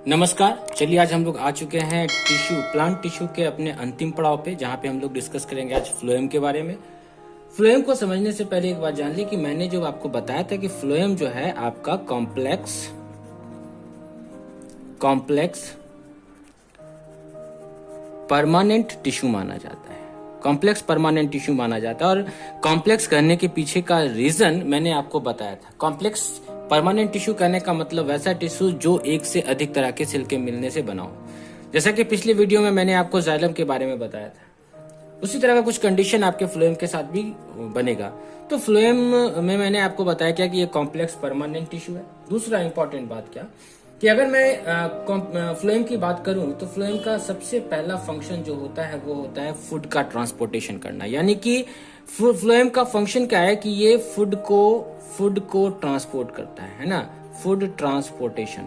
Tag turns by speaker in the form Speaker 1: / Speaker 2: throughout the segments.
Speaker 1: नमस्कार। चलिए आज हम लोग आ चुके हैं प्लांट टिश्यू के अपने अंतिम पड़ाव पे, जहाँ पे हम लोग डिस्कस करेंगे आज फ्लोएम के बारे में। फ्लोएम को समझने से पहले एक बात जान ली कि मैंने जो आपको बताया था कि फ्लोएम जो है आपका कॉम्प्लेक्स परमानेंट टिश्यू माना जाता है। कॉम्प्लेक्स परमानेंट टिश्यू माना जाता है और कॉम्प्लेक्स कहने के पीछे का रीजन मैंने आपको बताया था। कॉम्प्लेक्स परमानेंट टिश्यू कहने का मतलब वैसा टिश्यू जो एक से अधिक तरह के सेल के मिलने से बना हो। जैसा कि पिछले वीडियो में मैंने आपको जाइलम के बारे में बताया था, उसी तरह का कुछ कंडीशन आपके फ्लोएम के साथ भी बनेगा। तो फ्लोएम में मैंने आपको बताया क्या कि ये कॉम्प्लेक्स परमानेंट टिश्यू है। दूसरा इंपॉर्टेंट बात क्या कि अगर मैं फ्लोएम की बात करूं तो फ्लोएम का सबसे पहला फंक्शन जो होता है वो होता है फूड का ट्रांसपोर्टेशन करना। यानी कि फ्लोएम का फंक्शन क्या है कि ये फूड को ट्रांसपोर्ट करता है ना। फूड ट्रांसपोर्टेशन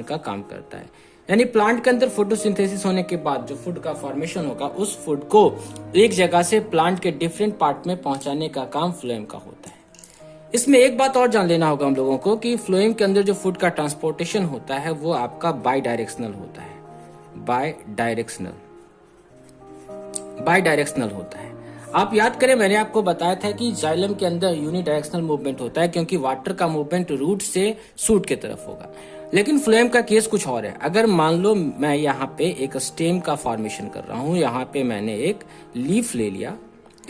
Speaker 1: का काम करता है। यानी प्लांट के अंदर फोटोसिंथेसिस होने के बाद जो फूड का फॉर्मेशन होगा, उस फूड को एक जगह से प्लांट के डिफरेंट पार्ट में पहुंचाने का काम फ्लोएम का होता है। इसमें एक बात और जान लेना होगा हम लोगों को कि फ्लोएम के अंदर जो फूड का ट्रांसपोर्टेशन होता है वो आपका बाई डायरेक्शनल होता है। बाई डायरेक्शनल होता है। आप याद करें, मैंने आपको बताया था कि जाइलम के अंदर यूनिडायरेक्शनल मूवमेंट होता है क्योंकि वाटर का मूवमेंट रूट से सूट की तरफ होगा। लेकिन फ्लोएम का केस कुछ और है। अगर मान लो मैं यहाँ पे एक स्टेम का फॉर्मेशन कर रहा हूँ, यहाँ पे मैंने एक लीफ ले लिया,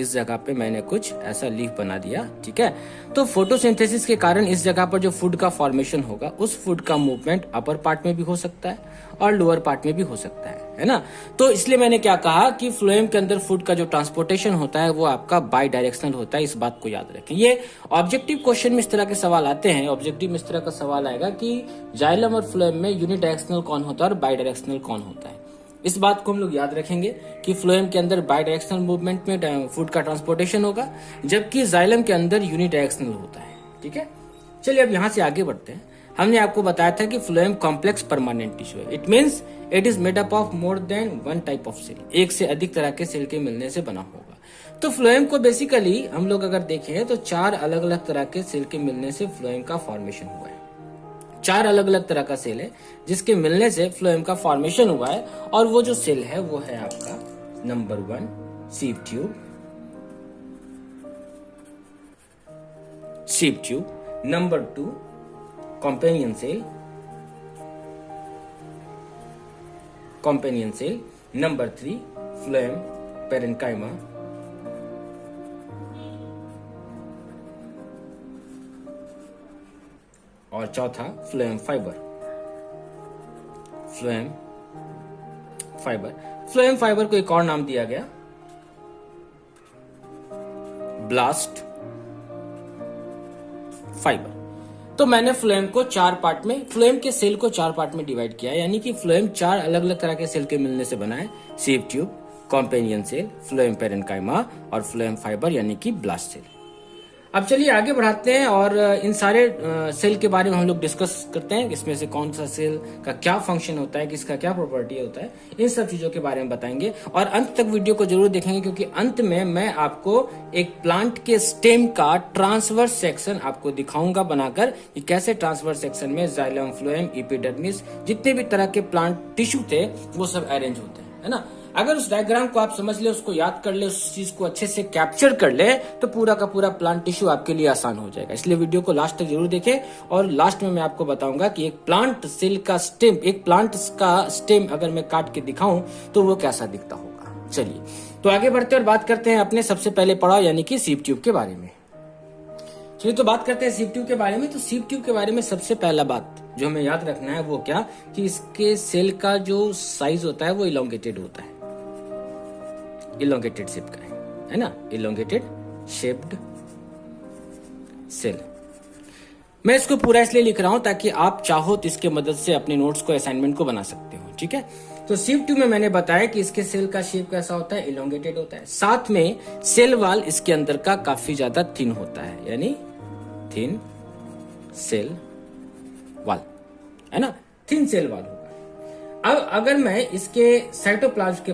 Speaker 1: इस जगह पे मैंने कुछ ऐसा लीफ बना दिया, ठीक है। तो फोटोसिंथेसिस के कारण इस जगह पर जो फूड का फॉर्मेशन होगा, उस फूड का मूवमेंट अपर पार्ट में भी हो सकता है और लोअर पार्ट में भी हो सकता है ना। तो इसलिए मैंने क्या कहा कि फ्लोएम के अंदर फूड का जो ट्रांसपोर्टेशन होता है वो आपका बाई डायरेक्शनल होता है। इस बात को याद रखें। ये ऑब्जेक्टिव क्वेश्चन में इस तरह के सवाल आते हैं। ऑब्जेक्टिव में इस तरह का सवाल आएगा कि जाइलम और फ्लोएम में यूनिडायरेक्शनल कौन होता है और बाई डायरेक्शनल कौन होता है। इस बात को हम लोग याद रखेंगे कि फ्लोएम के अंदर बाई डायरेक्शनल मूवमेंट में फूड का ट्रांसपोर्टेशन होगा, जबकि जाइलम के अंदर यूनिडायरेक्शनल होता है, ठीक है। चलिए अब यहां से आगे बढ़ते हैं। हमने आपको बताया था कि फ्लोएम कॉम्प्लेक्स परमानेंट टिश्यू है। It means it is made up of more than one type of cell. एक से अधिक तरह के सेल के मिलने से बना होगा। तो फ्लोएम को बेसिकली हम लोग अगर देखें तो 4 अलग अलग तरह के सेल के मिलने से फ्लोएम का फॉर्मेशन हुआ है। 4 अलग अलग तरह का सेल है जिसके मिलने से फ्लोएम का फॉर्मेशन हुआ है। और वो जो सेल है वो है आपका number 1 sieve tube, number 2 companion cell, number 3 phloem parenchyma, और चौथा फ्लोएम फाइबर। फ्लोएम फाइबर को एक और नाम दिया गया ब्लास्ट फाइबर। तो मैंने फ्लोएम को 4 पार्ट में, फ्लोएम के सेल को 4 पार्ट में डिवाइड किया है। यानी कि फ्लोएम 4 अलग अलग तरह के सेल के मिलने से बना है। Sieve tube, companion cell, phloem parenchyma और फ्लोएम फाइबर यानी कि ब्लास्ट सेल। अब चलिए आगे बढ़ाते हैं और इन सारे सेल के बारे में हम लोग डिस्कस करते हैं। इसमें से कौन सा सेल का क्या फंक्शन होता है, किसका क्या प्रॉपर्टी होता है, इन सब चीजों के बारे में बताएंगे। और अंत तक वीडियो को जरूर देखेंगे क्योंकि अंत में मैं आपको एक प्लांट के स्टेम का ट्रांसवर्स सेक्शन आपको दिखाऊंगा बनाकर कि कैसे ट्रांसवर्स सेक्शन में जाइलम, फ्लोएम, एपिडर्मिस, जितने भी तरह के प्लांट टिश्यू थे वो सब अरेंज होते हैं, है ना। अगर उस डायग्राम को आप समझ ले, उसको याद कर ले, उस चीज को अच्छे से कैप्चर कर ले, तो पूरा का पूरा प्लांट टिश्यू आपके लिए आसान हो जाएगा। इसलिए वीडियो को लास्ट तक जरूर देखें। और लास्ट में मैं आपको बताऊंगा कि एक प्लांट सेल का स्टेम, एक प्लांट का स्टेम अगर मैं काट के दिखाऊं तो वो कैसा दिखता होगा। चलिए तो आगे बढ़ते और बात करते हैं अपने सबसे पहले पड़ाव यानी कि सीव ट्यूब के बारे में। चलिए तो बात करते हैं सीव ट्यूब के बारे में। तो सीव ट्यूब के बारे में सबसे पहला बात जो हमें याद रखना है वो क्या कि इसके सेल का जो साइज होता है वो इलोंगेटेड होता है। इलोंगेटेड शेप का है ना, इलोंगेटेड शेप्ड सेल। मैं इसको पूरा इसलिए लिख रहा हूं ताकि आप चाहो तो इसके मदद से अपने नोट्स को, असाइनमेंट को बना सकते हो, ठीक है। तो सीव ट्यूब में मैंने बताया कि इसके सेल का शेप कैसा होता है, इलोंगेटेड होता है। साथ में सेल वाल इसके अंदर का काफी ज्यादा थिन होता है, यानी थिन सेल वाल, है ना, थिन सेल वाल होगा। अब अगर मैं इसके साइटोप्लाज्म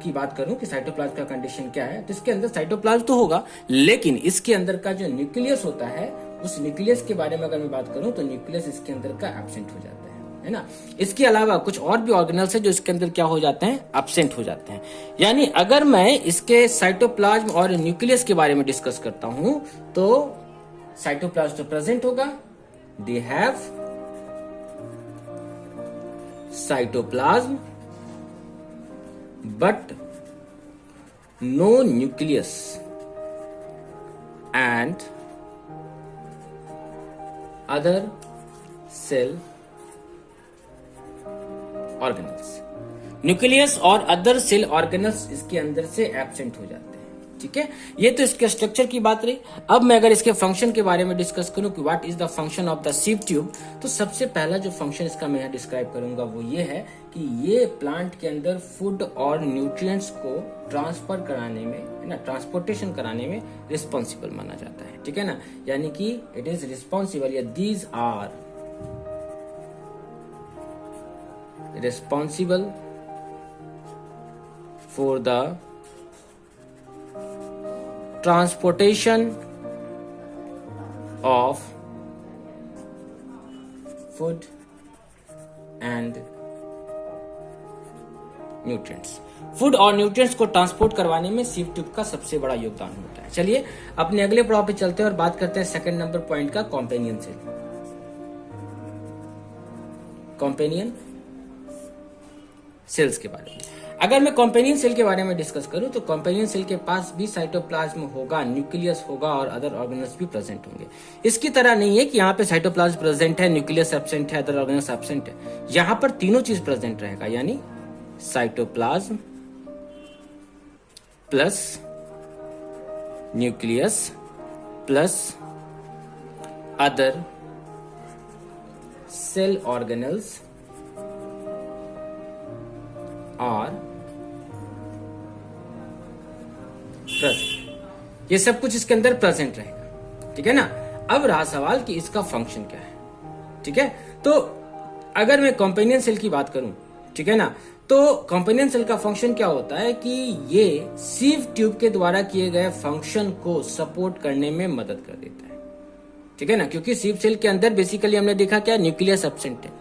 Speaker 1: की बात करूं कि साइटोप्लाज्म का कंडीशन क्या है, तो इसके अंदर साइटोप्लाज्म तो होगा, लेकिन इसके अंदर का जो न्यूक्लियस होता है, उस न्यूक्लियस के बारे में अगर मैं बात करूं तो न्यूक्लियस इसके अंदर का एब्सेंट हो जाता है। है ना। इसके अलावा कुछ और भी ऑर्गेनल्स है जो इसके अंदर क्या हो जाते हैं, एब्सेंट हो जाते हैं। यानी अगर मैं इसके साइटोप्लाज्म और न्यूक्लियस के बारे में डिस्कस करता हूं तो साइटोप्लाज्म तो प्रेजेंट होगा, they have cytoplasm but no nucleus and other cell organelles. Nucleus और अदर सेल ऑर्गेनल्स इसके अंदर से एब्सेंट हो जाते हैं। ठीक है, ये तो इसके स्ट्रक्चर की बात रही। अब मैं अगर इसके फंक्शन के बारे में डिस्कस करूं कि what is the function of the sieve tube, तो सबसे पहला जो फंक्शन इसका मैं यहाँ डिस्क्राइब करूंगा वो ये है कि ये प्लांट के अंदर फूड और न्यूट्रिएंट्स को ट्रांसफर कराने में, है ना, ट्रांसपोर्टेशन कराने में रिस्पॉन्सिबल माना जाता है। ठीक है ना, यानी कि इट इज रिस्पॉन्सिबल या these are responsible for the transportation of food and nutrients। Food और न्यूट्रिएंट्स को ट्रांसपोर्ट करवाने में सीव ट्यूब का सबसे बड़ा योगदान होता है। चलिए अपने अगले पड़ाव पे चलते हैं और बात करते हैं सेकंड नंबर पॉइंट का, कॉम्पेनियन सेल। कॉम्पेनियन सेल्स के बारे में अगर मैं कॉम्पेनियन सेल के बारे में डिस्कस करूं तो कॉम्पेनियन सेल के पास भी साइटोप्लाज्म होगा, न्यूक्लियस होगा और अदर ऑर्गेनल्स भी प्रेजेंट होंगे। इसकी तरह नहीं है कि यहाँ पे साइटोप्लाज्म प्रेजेंट है, न्यूक्लियस एब्सेंट है, अदर ऑर्गेनल्स एब्सेंट है। यहाँ पर तीनों चीज प्रेजेंट रहेगा, यानी cytoplasm plus nucleus plus other cell organelles और प्रेजेंट, ये सब कुछ इसके अंदर प्रेजेंट रहेगा। ठीक है ना। अब रहा सवाल कि इसका फंक्शन क्या है। ठीक है, तो अगर मैं कॉम्पेनियन सेल की बात करूं, ठीक है ना, तो कॉम्पेनियन सेल का फंक्शन क्या होता है कि ये सीव ट्यूब के द्वारा किए गए फंक्शन को सपोर्ट करने में मदद कर देता है। ठीक है ना, क्योंकि सीव सेल के अंदर बेसिकली हमने देखा क्या, न्यूक्लियस एब्सेंट है,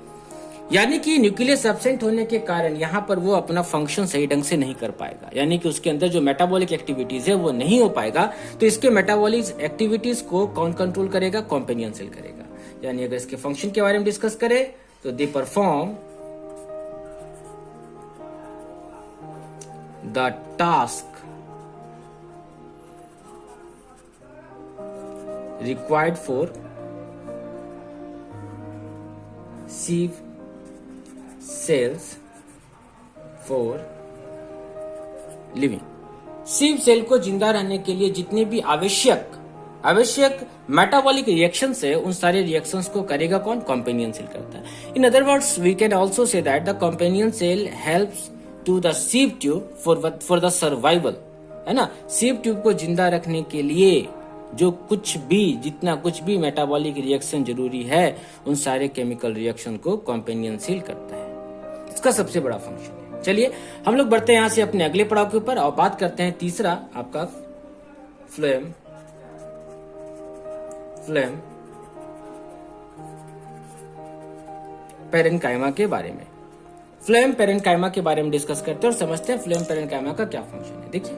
Speaker 1: यानी कि न्यूक्लियस एब्सेंट होने के कारण यहां पर वो अपना फंक्शन सही ढंग से नहीं कर पाएगा, यानी कि उसके अंदर जो मेटाबॉलिक एक्टिविटीज है वो नहीं हो पाएगा। तो इसके मेटाबॉलिक एक्टिविटीज को कौन कंट्रोल करेगा, कॉम्पेनियन सेल करेगा। यानी अगर इसके फंक्शन के बारे में डिस्कस करें तो they perform the task required for sieve cells for living. Sieve cell को जिंदा रहने के लिए जितने भी आवश्यक मेटाबॉलिक रिएक्शंस है, उन सारे रिएक्शंस को करेगा कौन, कॉम्पेनियन सेल करता है। In other words we can also say that the companion cell helps to the sieve tube for the survival, है ना। सीव ट्यूब को जिंदा रखने के लिए जो जितना कुछ भी मेटाबॉलिक रिएक्शन जरूरी है, उन सारे केमिकल रिएक्शन को कॉम्पेनियन सेल करता है। इसका सबसे बड़ा फंक्शन है। चलिए हम लोग बढ़ते हैं यहां से अपने अगले पड़ाव के ऊपर और बात करते हैं तीसरा आपका फ्लोएम पेरेन्काइमा के बारे में। फ्लोएम पेरेन्काइमा के बारे में डिस्कस करते हैं और समझते हैं फ्लोएम पेरेन्काइमा का क्या फंक्शन है। देखिए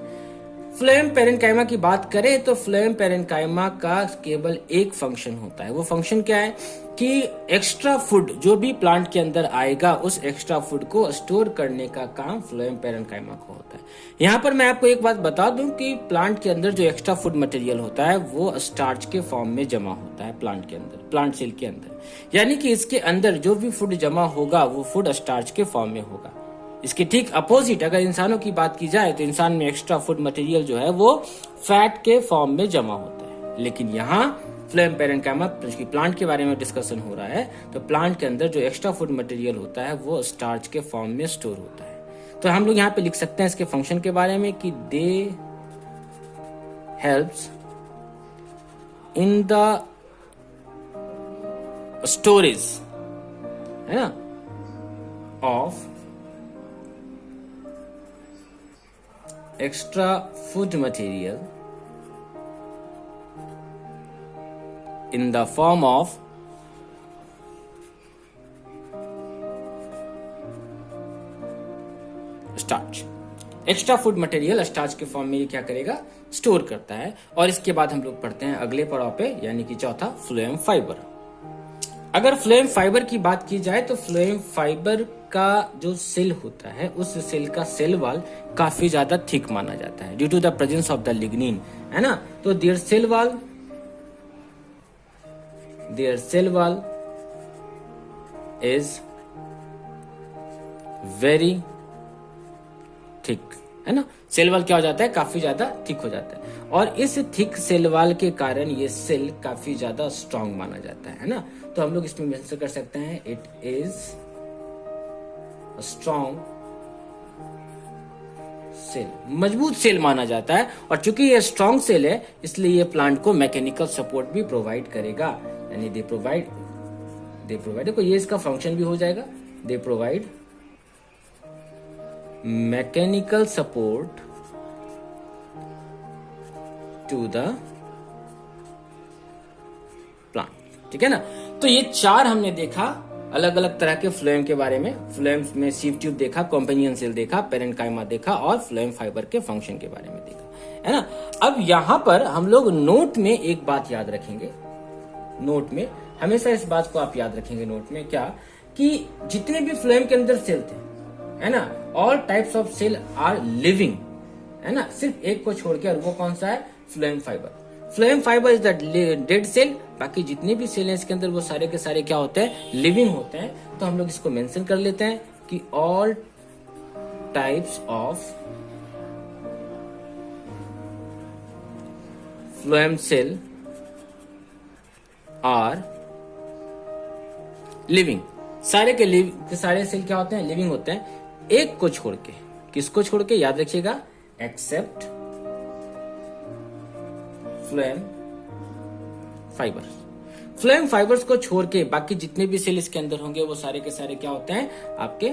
Speaker 1: फ्लोएम पेरेन्काइमा की बात करें तो फ्लोएम पेरेन्काइमा का केवल एक फंक्शन होता है। वो फंक्शन क्या है कि एक्स्ट्रा फूड जो भी प्लांट के अंदर आएगा, उस एक्स्ट्रा फूड को स्टोर करने का काम फ्लोएम पेरेन्काइमा को होता है। यहाँ पर मैं आपको एक बात बता दूं कि प्लांट के अंदर जो एक्स्ट्रा फूड मटेरियल होता है वो स्टार्च के फॉर्म में जमा होता है प्लांट के अंदर, प्लांट सेल के अंदर। यानी कि इसके अंदर जो भी फूड जमा होगा वो फूड स्टार्च के फॉर्म में होगा। इसके ठीक अपोजिट अगर इंसानों की बात की जाए तो इंसान में एक्स्ट्रा फूड मटेरियल जो है वो फैट के फॉर्म में जमा होता है। लेकिन यहाँ फ्लोएम पेरेन्काइमा प्लांट के बारे में डिस्कशन हो रहा है, तो प्लांट के अंदर जो एक्स्ट्रा फूड मटेरियल होता है वो स्टार्च के फॉर्म में स्टोर होता है। तो हम लोग यहाँ पे लिख सकते हैं इसके फंक्शन के बारे में कि दे हेल्प्स इन द स्टोरेज, है ना, of extra food material in the form of starch. Extra food material starch के फॉर्म में ये क्या करेगा, स्टोर करता है। और इसके बाद हम लोग पढ़ते हैं अगले पड़ाव पे, यानी कि चौथा फ्लोएम फाइबर। अगर फ्लोएम फाइबर की बात की जाए तो फ्लोएम फाइबर का जो सेल होता है उस सेल का सेल वॉल काफी ज्यादा थिक माना जाता है due to the presence of the lignin, है ना। तो their cell wall is very thick, है ना। सेल वॉल क्या हो जाता है, काफी ज्यादा थिक हो जाता है। और इस थिक सेल वॉल के कारण ये सेल काफी ज्यादा स्ट्रांग माना जाता है ना। तो हम लोग इसमें मेंशन कर सकते हैं इट इज स्ट्रांग सेल, मजबूत सेल माना जाता है। और चूंकि ये स्ट्रांग सेल है इसलिए ये प्लांट को मैकेनिकल सपोर्ट भी प्रोवाइड करेगा, यानी दे प्रोवाइड देखो ये इसका फंक्शन भी हो जाएगा, they provide mechanical support to the plant, ठीक है ना। तो ये चार हमने देखा अलग अलग तरह के फ्लोएम के बारे में। फ्लोएम में सीव ट्यूब देखा, कॉम्पेनियन सेल देखा, पेरेन्काइमा देखा और फ्लोएम फाइबर के फंक्शन के बारे में देखा, है ना। अब यहां पर हम लोग नोट में एक बात याद रखेंगे, नोट में हमेशा इस बात को आप याद रखेंगे नोट में, क्या कि जितने भी फ्लोएम के अंदर सेल थे, है ना, all types of cell are living, है ना, सिर्फ एक को छोड़ के, और वो कौन सा है, phloem fibre. Phloem fibre is the dead cell, बाकी जितने भी सेल हैं इसके अंदर वो सारे के सारे क्या होते हैं, लिविंग होते हैं। तो हम लोग इसको मेंशन कर लेते हैं कि all types of phloem cell are living. सारे के सारे सेल क्या होते हैं, लिविंग होते हैं, एक को छोड़ के। किसको छोड़ के, याद रखिएगा, except phloem fibre. Phloem fibres को छोड़ के बाकी जितने भी सेल इसके अंदर होंगे वो सारे के सारे क्या होते हैं, आपके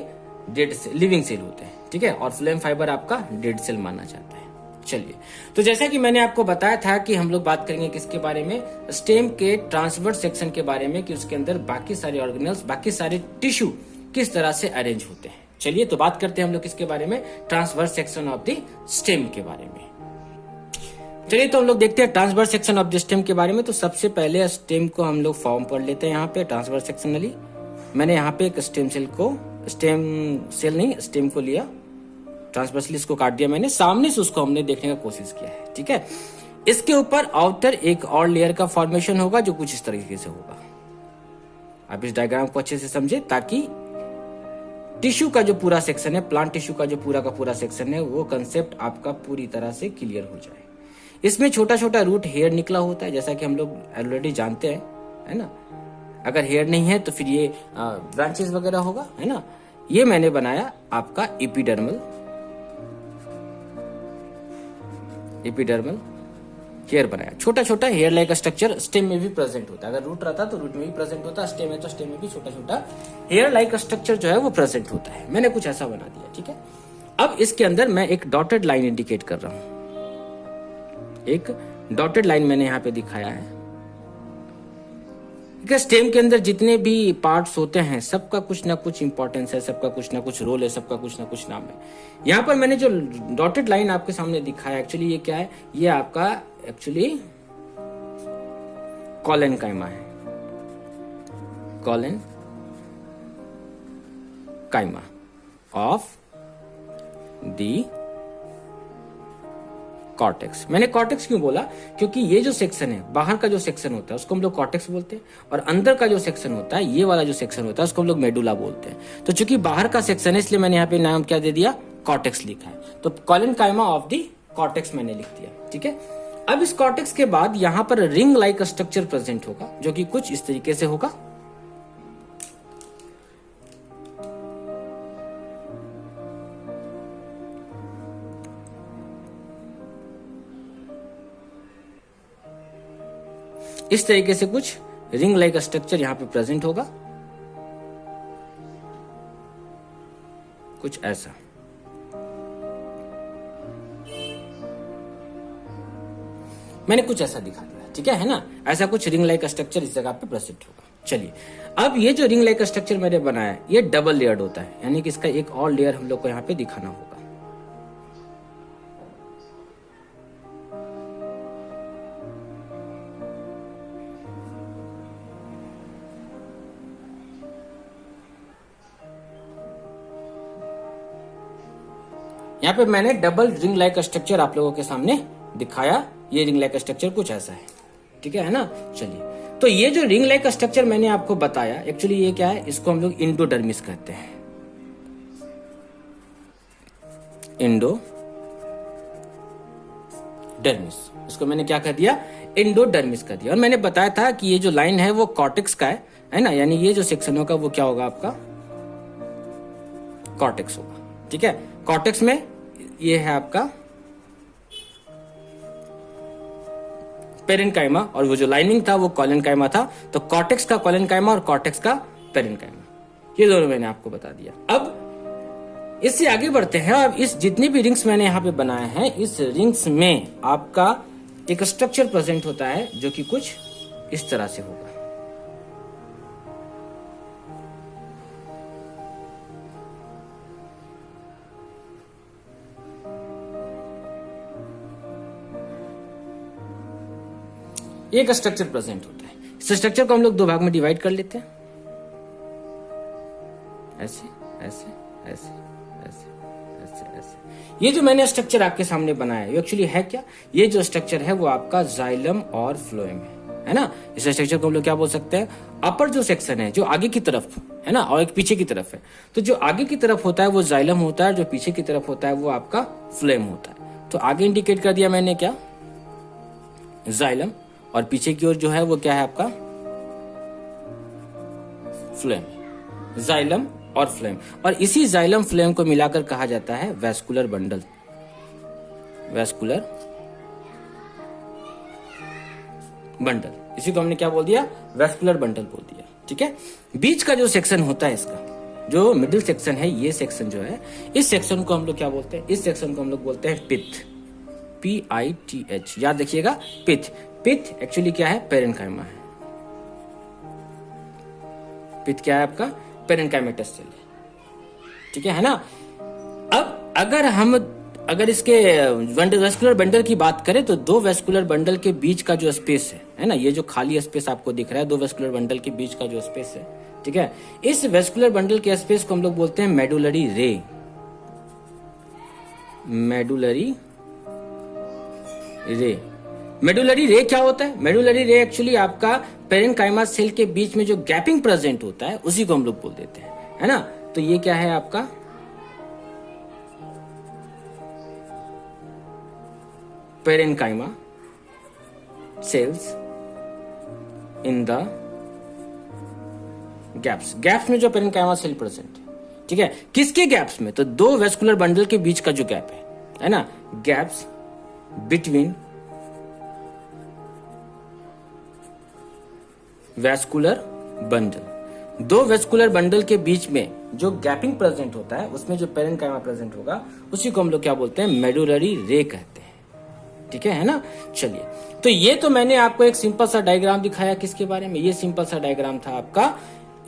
Speaker 1: डेड सेल, लिविंग सेल होते हैं, ठीक है। और फ्लोएम फाइबर आपका डेड सेल माना जाता है। चलिए, तो जैसा कि मैंने आपको बताया था कि हम लोग बात करेंगे किसके बारे में, स्टेम के ट्रांसवर्स सेक्शन के बारे में, कि उसके अंदर बाकी सारे ऑर्गेनल्स, बाकी सारे टिश्यू किस तरह से अरेंज होते हैं। चलिए, तो बात करते हैं हम लोग किसके बारे में, transverse section of the stem के बारे में। चलिए, तो हम लोग देखते हैं transverse section of the stem के बारे में। तो सबसे पहले स्टेम को हम लोग फॉर्म पढ़ लेते हैं यहाँ पे ट्रांसवर्स सेक्शनली। मैंने यहाँ पे एक स्टेम सेल को लिया, ट्रांसवर्सली इसको काट दिया मैंने, सामने से उसको हमने देखने का कोशिश किया है, ठीक है। इसके ऊपर आउटर एक और लेयर का फॉर्मेशन होगा जो कुछ इस तरीके से होगा। आप इस डायग्राम को अच्छे से समझे ताकि टिश्यू का जो पूरा सेक्शन है, प्लांट टिश्यू का जो पूरा का पूरा सेक्शन है, वो कंसेप्ट आपका पूरी तरह से क्लियर हो जाए। इसमें छोटा छोटा रूट हेयर निकला होता है, जैसा कि हम लोग ऑलरेडी जानते हैं, है ना। अगर हेयर नहीं है तो फिर ये ब्रांचेस वगैरह होगा, है ना। ये मैंने बनाया आपका एपिडर्मल हेयर बनाया, छोटा छोटा हेयर लाइक स्ट्रक्चर स्टेम में भी प्रेजेंट होता है। अगर रूट रहता तो रूट में भी प्रेजेंट होता, स्टेम है तो स्टेम में भी छोटा छोटा हेयर लाइक स्ट्रक्चर जो है वो प्रेजेंट होता है। मैंने कुछ ऐसा बना दिया, ठीक है। अब इसके अंदर मैं एक डॉटेड लाइन इंडिकेट कर रहा हूं, एक डॉटेड लाइन मैंने यहां पे दिखाया है। स्टेम के अंदर जितने भी पार्ट्स होते हैं सबका कुछ ना कुछ इंपॉर्टेंस है, सबका कुछ ना कुछ रोल है, सबका कुछ ना कुछ नाम है। यहां पर मैंने जो डॉटेड लाइन आपके सामने दिखाया, एक्चुअली ये क्या है, ये आपका एक्चुअली कॉलेनकाइमा है, कॉलेनकाइमा ऑफ दी कॉर्टेक्स। मैंने कॉर्टेक्स क्यों बोला, क्योंकि ये जो सेक्शन है, बाहर का जो सेक्शन होता है उसको हम लोग कॉर्टेक्स बोलते हैं, और अंदर का जो सेक्शन होता है, ये वाला जो सेक्शन होता है उसको हम लोग मेडुला बोलते हैं। तो चूंकि बाहर का सेक्शन है इसलिए मैंने यहाँ पे नाम क्या दे दिया, कॉर्टेक्स लिखा है। तो कॉलेनकाइमा ऑफ दी कॉर्टेक्स मैंने लिख दिया, ठीक है। अब इस कॉर्टेक्स के बाद यहाँ पर रिंग लाइक स्ट्रक्चर प्रेजेंट होगा जो कि कुछ इस तरीके से होगा। इस तरीके से कुछ रिंग लाइक स्ट्रक्चर यहां पे प्रेजेंट होगा, कुछ ऐसा। मैंने कुछ ऐसा दिखा दिया, ठीक है ना। ऐसा कुछ रिंग लाइक स्ट्रक्चर इस जगह पे प्रेजेंट होगा। चलिए, अब ये जो रिंग लाइक स्ट्रक्चर मैंने बनाया ये डबल लेयर्ड होता है, यानी कि इसका एक और लेयर हम लोग को यहाँ पे दिखाना होगा। यहाँ पे मैंने डबल रिंग लाइक स्ट्रक्चर आप लोगों के सामने दिखाया। ये रिंग लाइक स्ट्रक्चर कुछ ऐसा है, ठीक है ना। चलिए, तो ये जो रिंग लाइक स्ट्रक्चर मैंने आपको बताया, एक्चुअली ये क्या है, इसको हम लोग इंडोडर्मिस कहते हैं। इंडोडर्मिस, इसको मैंने क्या कर दिया, इंडोडर्मिस कर दिया। और मैंने बताया था कि ये जो लाइन है वो कॉर्टेक्स का है ना, यानी ये जो सेक्शन होगा वो क्या होगा, आपका कॉर्टेक्स होगा, ठीक है। कॉर्टेक्स में ये है आपका पेरेन्काइमा, और वो जो लाइनिंग था वो कॉलेनकाइमा था। तो कॉर्टेक्स का कॉलेनकाइमा और कॉर्टेक्स का पेरेन्काइमा, ये दोनों मैंने आपको बता दिया। अब इससे आगे बढ़ते हैं। अब इस जितनी भी रिंग्स मैंने यहाँ पे बनाए हैं, इस रिंग्स में आपका एक स्ट्रक्चर प्रेजेंट होता है जो कि कुछ इस तरह से होगा। एक स्ट्रक्चर प्रेजेंट होता है। इस स्ट्रक्चर को हम लोग दो भाग में डिवाइड कर लेते हैं, ऐसे ऐसे ऐसे ऐसे ऐसे ऐसे। ये जो मैंने स्ट्रक्चर आपके सामने बनाया है, ये एक्चुअली है क्या, ये जो स्ट्रक्चर है वो आपका जाइलम और फ्लोएम है ना। इस स्ट्रक्चर को हम लोग क्या बोल सकते हैं, अपर जो सेक्शन है, जो आगे की तरफ है ना, और एक पीछे की तरफ है। तो जो आगे की तरफ होता है वो जाइलम होता है, जो पीछे की तरफ होता है वो आपका फ्लोएम होता है। तो आगे इंडिकेट कर दिया मैंने क्या, जाइलम, और पीछे की ओर जो है वो क्या है आपका फ्लोएम, जाइलम और फ्लोएम। और इसी जाइलम फ्लोएम को मिलाकर कहा जाता है वैस्कुलर बंडल, वैस्कुलर बंडल। इसी को हमने क्या बोल दिया, वैस्कुलर बंडल बोल दिया, ठीक है। बीच का जो सेक्शन होता है, इसका जो मिडिल सेक्शन है, ये सेक्शन जो है, इस सेक्शन को हम लोग क्या बोलते हैं, इस सेक्शन को हम लोग बोलते हैं पिथ, PITH, याद रखिएगा, पिथ। पिथ एक्चुअली क्या है, पेरेन्काइमा है। पिथ क्या है आपका, पेरेन्काइमेटस सेल है, ठीक है ना। अब अगर इसके वेस्कुलर बंडल की बात करें तो दो वेस्कुलर बंडल के बीच का जो स्पेस है ना, ये जो खाली स्पेस आपको दिख रहा है, दो वेस्कुलर बंडल के बीच का जो स्पेस है, ठीक है, इस वेस्कुलर बंडल के स्पेस को हम लोग बोलते हैं मेडुलरी रे। मेडुलरी रे, मेडुलरी रे क्या होता है, मेडुलरी रे एक्चुअली आपका पेरेन्काइमा सेल के बीच में जो गैपिंग प्रेजेंट होता है उसी को हम लोग बोल देते हैं, है ना। तो ये क्या है आपका parenchyma cells in the gaps, gaps में जो पेरेन्काइमा सेल प्रेजेंट है, ठीक है। किसके गैप्स में, तो दो वेस्कुलर बंडल के बीच का जो गैप है ना, गैप्स बिटवीन वैस्कुलर बंडल। दो वेस्कुलर बंडल के बीच में जो गैपिंग प्रेजेंट होता है, उसमें जो पेरेन्काइमा प्रेजेंट होगा, उसी को हम लोग क्या बोलते हैं, मेडुलरी रे कहते हैं, ठीक है ना। चलिए, तो ये तो मैंने आपको एक सिंपल सा डायग्राम दिखाया, किसके बारे में, ये सिंपल सा डायग्राम था आपका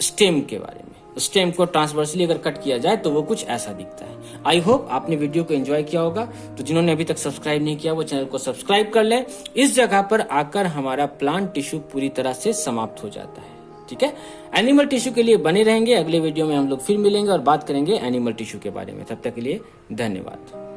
Speaker 1: स्टेम के बारे में। स्टेम को ट्रांसवर्सली अगर कट किया जाए तो वो कुछ ऐसा दिखता है। आई होप आपने वीडियो को एंजॉय किया होगा। तो जिन्होंने अभी तक सब्सक्राइब नहीं किया वो चैनल को सब्सक्राइब कर लें। इस जगह पर आकर हमारा प्लांट टिश्यू पूरी तरह से समाप्त हो जाता है, ठीक है। एनिमल टिश्यू के लिए बने रहेंगे। अगले वीडियो में हम लोग फिर मिलेंगे और बात करेंगे एनिमल टिश्यू के बारे में। तब तक के लिए धन्यवाद।